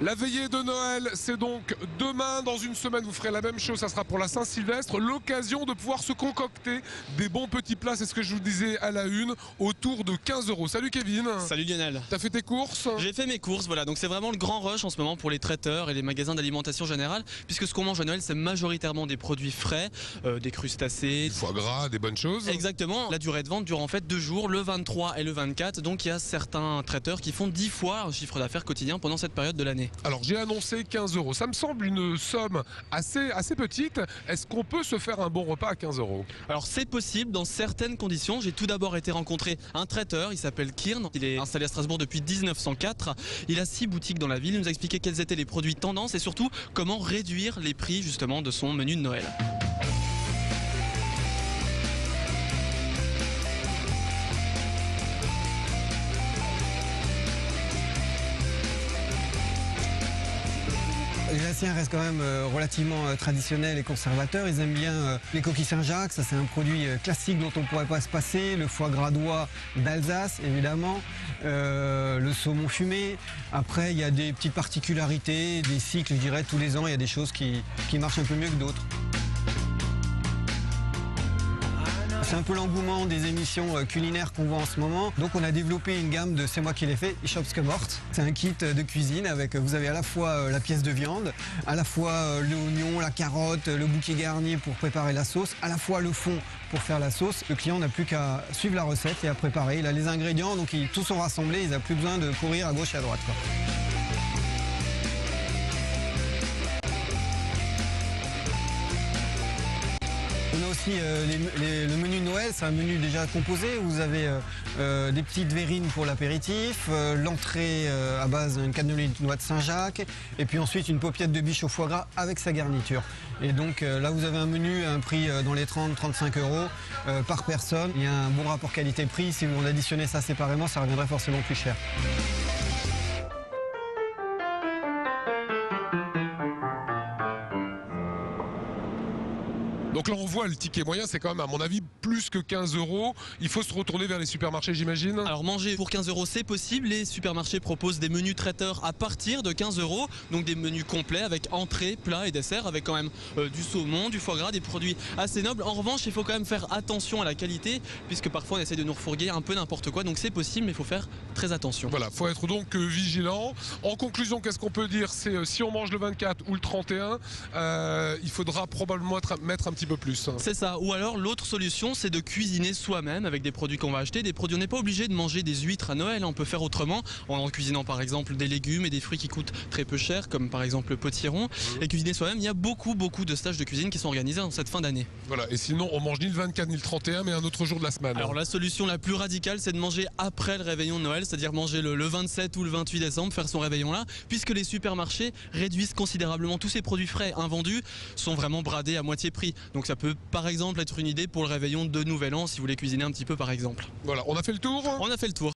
La veillée de Noël, c'est donc demain. Dans une semaine, vous ferez la même chose. Ça sera pour la Saint-Sylvestre. L'occasion de pouvoir se concocter des bons petits plats. C'est ce que je vous disais à la une, autour de 15 €. Salut Kevin. Salut Lionel. T'as fait tes courses? J'ai fait mes courses, voilà. Donc c'est vraiment le grand rush en ce moment pour les traiteurs et les magasins d'alimentation générale, puisque ce qu'on mange à Noël, c'est majoritairement des produits frais, des crustacés, Du foie gras, des bonnes choses. Exactement. La durée de vente dure en fait 2 jours, le 23 et le 24. Donc il y a certains traiteurs qui font 10 fois un chiffre d'affaires quotidien pendant cette période de l'année. Alors j'ai annoncé 15 €. Ça me semble une somme assez petite. Est-ce qu'on peut se faire un bon repas à 15 €? Alors c'est possible dans certaines conditions. J'ai tout d'abord été rencontrer un traiteur, il s'appelle Kirn. Il est installé à Strasbourg depuis 1904. Il a 6 boutiques dans la ville. Il nous a expliqué quels étaient les produits tendances et surtout comment réduire les prix justement de son menu de Noël. Les Alsaciens restent quand même relativement traditionnels et conservateurs. Ils aiment bien les coquilles Saint-Jacques, ça c'est un produit classique dont on ne pourrait pas se passer. Le foie gras d'oie d'Alsace, évidemment. Le saumon fumé. Après, il y a des petites particularités, des cycles, je dirais, tous les ans, il y a des choses qui marchent un peu mieux que d'autres. C'est un peu l'engouement des émissions culinaires qu'on voit en ce moment. Donc on a développé une gamme de C'est moi qui l'ai fait, Ich hab's gemacht. C'est un kit de cuisine avec, vous avez à la fois la pièce de viande, à la fois l'oignon, la carotte, le bouquet garni pour préparer la sauce, à la fois le fond pour faire la sauce. Le client n'a plus qu'à suivre la recette et à préparer. Il a les ingrédients, donc tous sont rassemblés, il n'a plus besoin de courir à gauche et à droite, quoi. On a aussi le menu de Noël, c'est un menu déjà composé. Vous avez des petites verrines pour l'apéritif, l'entrée à base d'une cannelée de noix de Saint-Jacques, et puis ensuite une paupiette de biche au foie gras avec sa garniture. Et donc là vous avez un menu à un prix dans les 30-35 € par personne. Il y a un bon rapport qualité-prix. Si on additionnait ça séparément, ça reviendrait forcément plus cher. Donc là on voit le ticket moyen, c'est quand même à mon avis plus que 15 €. Il faut se retourner vers les supermarchés, j'imagine. Alors manger pour 15 € c'est possible. Les supermarchés proposent des menus traiteurs à partir de 15 €. Donc des menus complets avec entrée, plat et dessert, avec quand même du saumon, du foie gras, des produits assez nobles. En revanche, il faut quand même faire attention à la qualité, puisque parfois on essaie de nous refourguer un peu n'importe quoi. Donc c'est possible, mais il faut faire très attention. Voilà, faut être donc vigilant. En conclusion, qu'est-ce qu'on peut dire? C'est si on mange le 24 ou le 31, il faudra probablement mettre un petit peu plus. C'est ça. Ou alors l'autre solution, c'est de cuisiner soi-même avec des produits qu'on va acheter. Des produits, on n'est pas obligé de manger des huîtres à Noël. On peut faire autrement en cuisinant par exemple des légumes et des fruits qui coûtent très peu cher, comme par exemple le potiron. Et cuisiner soi-même, il y a beaucoup de stages de cuisine qui sont organisés en cette fin d'année. Voilà. Et sinon, on mange ni le 24 ni le 31, mais un autre jour de la semaine. Alors la solution la plus radicale, c'est de manger après le réveillon de Noël, c'est-à-dire manger le 27 ou le 28 décembre, faire son réveillon là, puisque les supermarchés réduisent considérablement tous ces produits frais invendus, sont vraiment bradés à moitié prix. Donc ça peut par exemple être une idée pour le réveillon de Nouvel An si vous voulez cuisiner un petit peu par exemple. Voilà, on a fait le tour. On a fait le tour.